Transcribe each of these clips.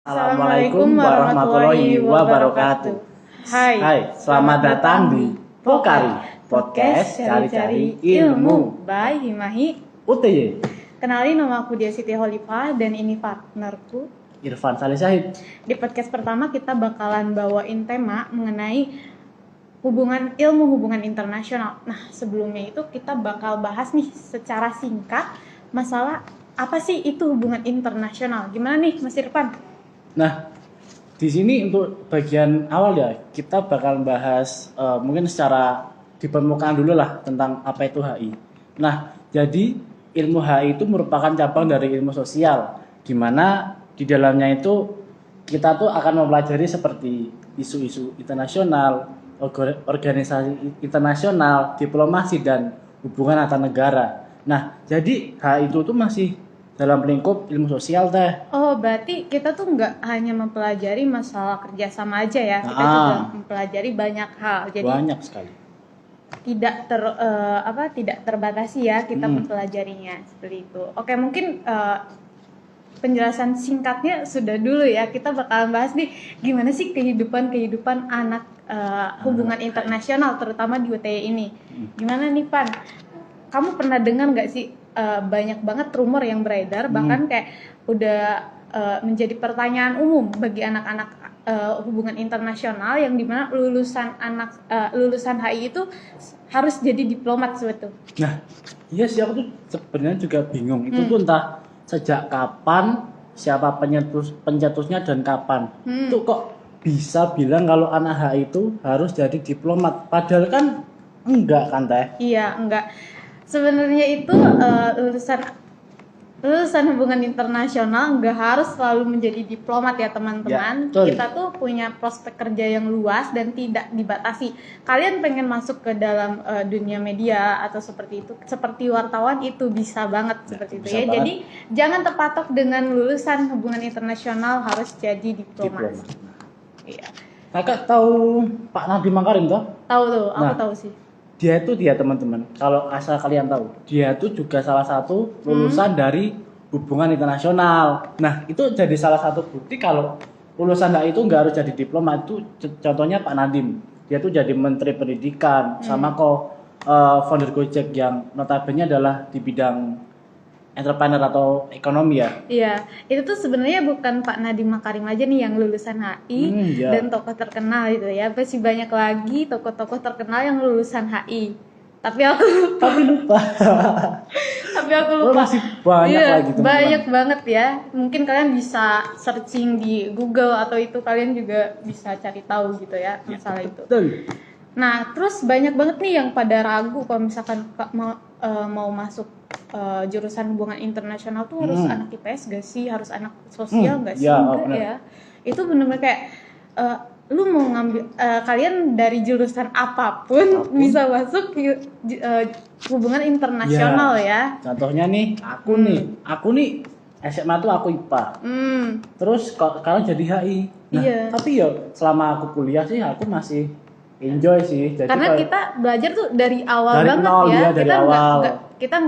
Assalamualaikum warahmatullahi wabarakatuh. Hai, selamat datang di Pokari Podcast Cari-Cari Ilmu by Himahi UTY. Kenalin, nama aku Dia Siti Holifah dan ini partnerku Irfan Salih Syahid. Di podcast pertama kita bakalan bawain tema mengenai ilmu hubungan internasional. Nah, sebelumnya itu kita bakal bahas nih secara singkat masalah apa sih itu hubungan internasional. Gimana nih Mas Irfan? Nah, di sini untuk bagian awal ya, kita bakal bahas mungkin secara di permukaan dulu lah tentang apa itu HI. Nah, jadi ilmu HI itu merupakan cabang dari ilmu sosial, di mana di dalamnya itu kita tuh akan mempelajari seperti isu-isu internasional, organisasi internasional, diplomasi dan hubungan antar negara. Nah, jadi HI itu tuh masih dalam lingkup ilmu sosial teh. Oh, berarti kita tuh nggak hanya mempelajari masalah kerjasama aja ya, kita juga mempelajari banyak hal. Jadi banyak sekali. Tidak terbatasi ya kita mempelajarinya seperti itu. Oke, mungkin penjelasan singkatnya sudah dulu ya. Kita bakalan bahas nih gimana sih kehidupan anak hubungan internasional terutama di UTY ini. Gimana nih Pan? Kamu pernah dengar nggak sih banyak banget rumor yang beredar, bahkan kayak udah menjadi pertanyaan umum bagi anak-anak hubungan internasional yang dimana lulusan HI itu harus jadi diplomat sebetulnya. Nah, iya sih, aku tuh sebenarnya juga bingung itu tuh entah sejak kapan, siapa pencetusnya dan kapan. Tuh kok bisa bilang kalau anak HI itu harus jadi diplomat, padahal kan enggak kan teh? Iya, enggak. Sebenarnya itu lulusan hubungan internasional nggak harus selalu menjadi diplomat ya teman-teman. Ya, kita tuh punya prospek kerja yang luas dan tidak dibatasi. Kalian pengen masuk ke dalam dunia media atau seperti itu, seperti wartawan itu bisa banget seperti itu ya. Banget. Jadi jangan terpatok dengan lulusan hubungan internasional harus jadi diplomat. Iya. Kakak tahu Pak Nadiem Makarim toh? Tahu tuh, aku tahu sih. Dia teman-teman, kalau asal kalian tahu, dia itu juga salah satu lulusan dari hubungan internasional. Nah, itu jadi salah satu bukti kalau lulusan HI itu nggak harus jadi diplomat. Itu contohnya Pak Nadiem, dia tuh jadi Menteri Pendidikan, sama founder Gojek yang notabene adalah di bidang entrepreneur atau ekonomi ya. Iya, itu tuh sebenarnya bukan Pak Nadiem Makarim aja nih yang lulusan HI dan tokoh terkenal gitu ya. Pasti banyak lagi tokoh-tokoh terkenal yang lulusan HI. Tapi aku lupa. Masih banyak lagi teman-teman. Banyak banget ya. Mungkin kalian bisa searching di Google atau itu kalian juga bisa cari tahu gitu ya masalah itu. Betul. Nah, terus banyak banget nih yang pada ragu kalau misalkan mau masuk jurusan hubungan internasional tuh harus anak IPS gak sih? Harus anak sosial gak sih? Enggak ya. Itu benar-benar kayak lu mau ngambil kalian dari jurusan apapun bisa masuk hubungan internasional ya. Contohnya nih, aku nih SMA tuh aku IPA. Terus kalian jadi HI. Nah, tapi ya selama aku kuliah sih aku masih enjoy sih. Jadi karena kita belajar tuh dari awal banget ya. Kita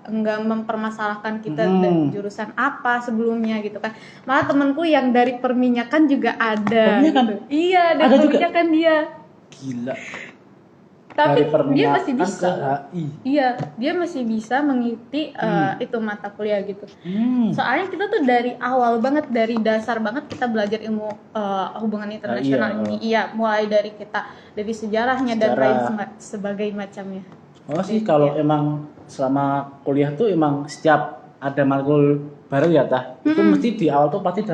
nggak mempermasalahkan kita dari jurusan apa sebelumnya gitu kan. Malah temanku yang dari perminyakan juga ada. Perminyakan? Gitu. Iya, dari perminyakan dia. Gila. Tapi dia masih bisa. Iya, dia masih bisa mengikuti itu mata kuliah gitu. Soalnya kita tuh dari awal banget, dari dasar banget kita belajar ilmu hubungan internasional ini. Iya, mulai dari sejarahnya dan lain sebagai macamnya. Oh sih, kalau emang selama kuliah tuh emang setiap ada matkul baru ya tah, itu mesti di awal tuh pasti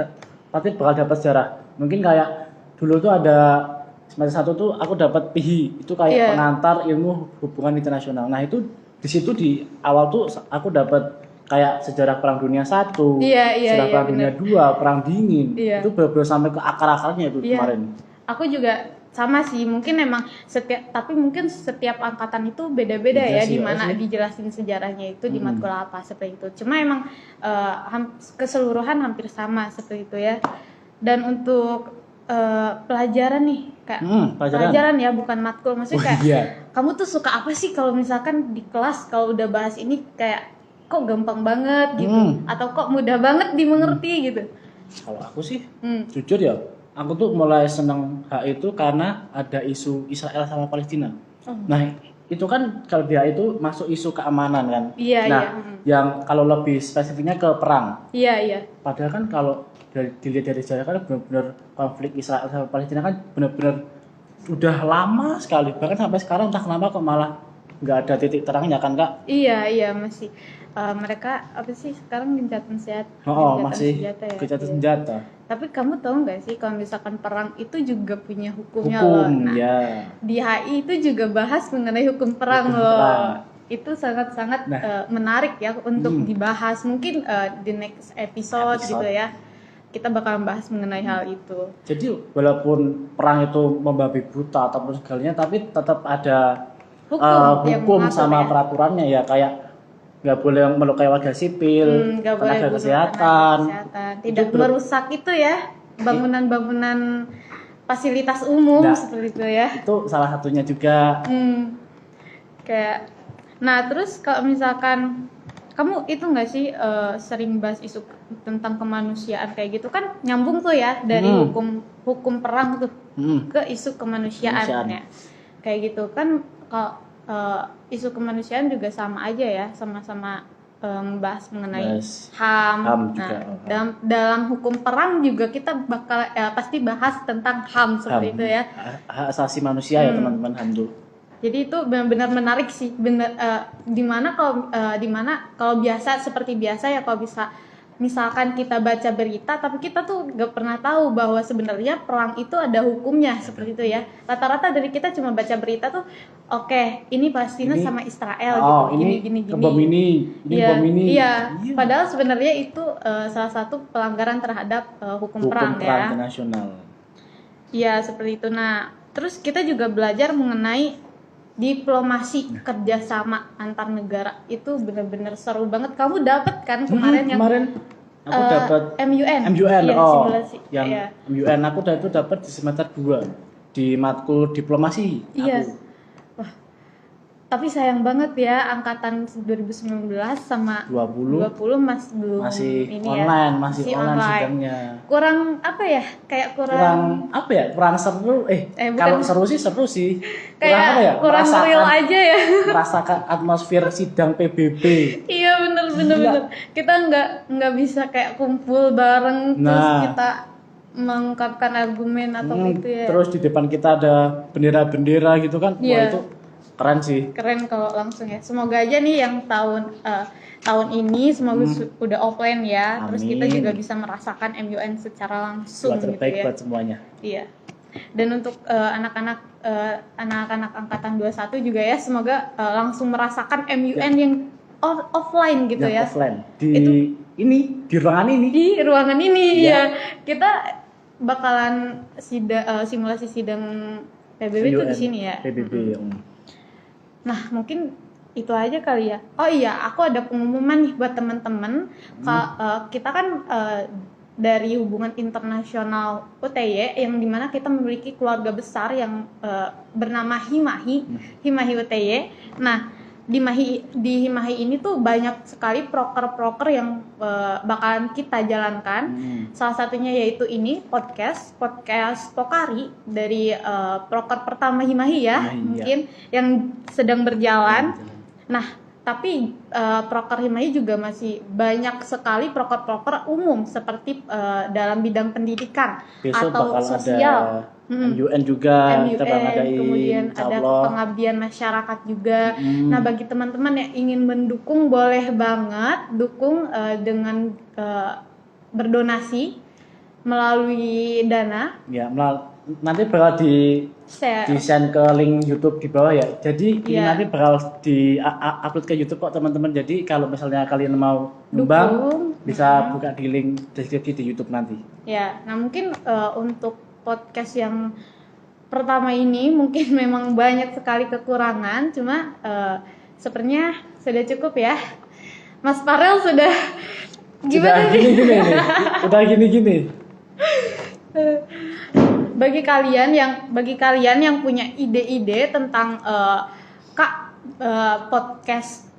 bakal dapat sejarah. Mungkin kayak dulu tuh ada semester 1 tuh aku dapat PHI, itu kayak pengantar ilmu hubungan internasional. Nah, itu di situ di awal tuh aku dapat kayak sejarah Perang Dunia 1, sejarah Perang Dunia 2, Perang Dingin. Itu benar-benar sampai ke akar-akarnya itu kemarin. Aku juga sama sih, mungkin emang setiap angkatan itu beda-beda ya di mana dijelasin sejarahnya itu di matkul apa seperti itu. Cuma emang keseluruhan hampir sama seperti itu ya. Dan untuk pelajaran nih kayak pelajaran ya, bukan matkul, maksudnya kayak kamu tuh suka apa sih kalau misalkan di kelas kalau udah bahas ini, kayak kok gampang banget gitu atau kok mudah banget dimengerti gitu? Kalau aku sih jujur ya, aku tuh mulai seneng HI itu karena ada isu Israel sama Palestina. Nah itu kan kalau dia itu masuk isu keamanan kan. Iya, nah iya. yang kalau lebih spesifiknya ke perang. Iya, iya. Padahal kan kalau dilihat dari sejarah kan benar-benar konflik Israel sama Palestina kan benar-benar udah lama sekali, bahkan sampai sekarang entah kenapa kok malah nggak ada titik terangnya kan Kak? Iya, iya masih mereka apa sih sekarang gencatan Masih senjata ya. gencatan Iya. senjata. Tapi kamu tahu nggak sih kalau misalkan perang itu juga punya hukumnya loh. Nah, ya. di HI itu juga bahas mengenai hukum perang Hukum loh. perang. Itu sangat-sangat menarik ya untuk dibahas. Mungkin di next episode gitu ya. Kita bakal bahas mengenai hal itu. Jadi walaupun perang itu membabi buta ataupun segalanya, tapi tetap ada hukum sama peraturannya ya, kayak nggak boleh melukai warga sipil, tenaga kesehatan, tidak merusak itu ya bangunan-bangunan fasilitas umum seperti itu ya. Itu salah satunya juga. Kayak, nah terus kalau misalkan kamu itu nggak sih sering bahas isu tentang kemanusiaan kayak gitu kan nyambung tuh ya dari hukum perang tuh ke isu kemanusiaannya kayak gitu kan. Kalau isu kemanusiaan juga sama aja ya, sama-sama membahas mengenai HAM. Juga. Nah, dalam hukum perang juga kita bakal pasti bahas tentang HAM seperti itu ya. Hak asasi manusia ya teman-teman, HAM tuh. Jadi itu benar-benar menarik sih, dimana kalau biasa seperti biasa ya, kalau bisa misalkan kita baca berita tapi kita tuh gak pernah tahu bahwa sebenarnya perang itu ada hukumnya seperti itu ya. Rata-rata dari kita cuma baca berita tuh, oke, ini Palestina sama Israel gitu, gini. Bom ini bom ini. Iya. Padahal sebenarnya itu salah satu pelanggaran terhadap hukum perang ya. Internasional. Iya seperti itu. Nah, terus kita juga belajar mengenai diplomasi kerjasama antar negara. Itu benar-benar seru banget. Kamu dapet kan kemarin aku dapat MUN. Iya, simulasi. Yang MUN aku itu dapat di semester 2 di matkul diplomasi. Iya. Wah. Tapi sayang banget ya angkatan 2019 sama 20 masih ini online, ya. masih online sidangnya. Kurang apa ya? Kayak kurang apa ya? Kurang seru. Kalau seru sih. Kayak kurang real aja ya. Merasakan atmosfer sidang PBB. Iya bener. Kita nggak bisa kayak kumpul bareng terus kita mengungkapkan argumen atau gitu ya. Terus di depan kita ada bendera-bendera gitu kan. Wah itu keren sih. Keren kalau langsung ya. Semoga aja nih yang tahun ini semoga udah offline ya. Amin. Terus kita juga bisa merasakan MUN secara langsung gitu ya. Buat semuanya. Iya. Dan untuk anak-anak angkatan 21 juga ya, semoga langsung merasakan MUN yang offline gitu ya. Offline. Di ruangan ini. Di ruangan ini ya. Kita bakalan simulasi sidang PBB itu di sini ya. PBB. Nah, mungkin itu aja kali ya. Oh iya, aku ada pengumuman nih buat teman-teman. Kita kan dari hubungan internasional UTY yang dimana kita memiliki keluarga besar yang bernama Himahi UTY. Nah, di Himahi ini tuh banyak sekali proker-proker yang bakalan kita jalankan. Salah satunya yaitu ini podcast Pokari dari proker pertama Himahi ya, mungkin yang sedang berjalan. Nah, tapi proker Himahi juga masih banyak sekali proker-proker umum seperti dalam bidang pendidikan besok atau sosial. MUN juga kita ngadain, kemudian ada pengabdian masyarakat juga. Nah, bagi teman-teman yang ingin mendukung boleh banget dukung dengan berdonasi melalui Dana. Ya, nanti bakal di send ke link YouTube di bawah ya. Jadi ini nanti bakal di upload ke YouTube kok teman-teman. Jadi kalau misalnya kalian mau nyumbang bisa buka di link deskripsi di YouTube nanti. Ya, nah mungkin untuk podcast yang pertama ini mungkin memang banyak sekali kekurangan, cuma sepertinya sudah cukup ya. Mas Farel sudah gimana nih? Udah gini. Bagi kalian yang punya ide-ide tentang podcast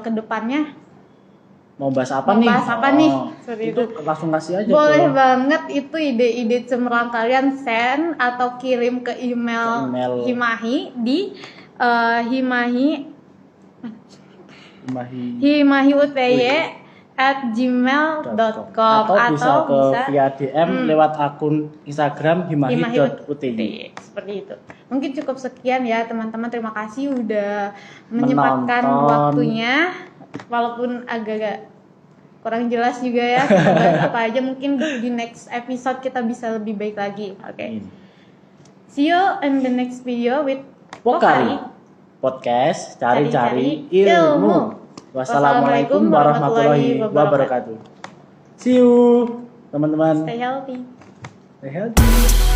kedepannya, mau bahas apa Mau nih? bahas apa nih? Seperti itu langsung kasih aja Boleh tuh. banget itu ide-ide cemerlang kalian send atau kirim ke email, Himahi di himahi himahiuty@gmail.com atau bisa via DM lewat akun Instagram himahi.uty. seperti itu. Mungkin cukup sekian ya teman-teman. Terima kasih udah menyempatkan Menonton. waktunya, walaupun agak kurang jelas juga ya kita bahas apa aja. Mungkin di next episode kita bisa lebih baik lagi. Oke. See you in the next video with Pokari Podcast cari-cari ilmu. Wassalamualaikum warahmatullahi wabarakatuh. See you teman-teman. Stay healthy. Stay healthy.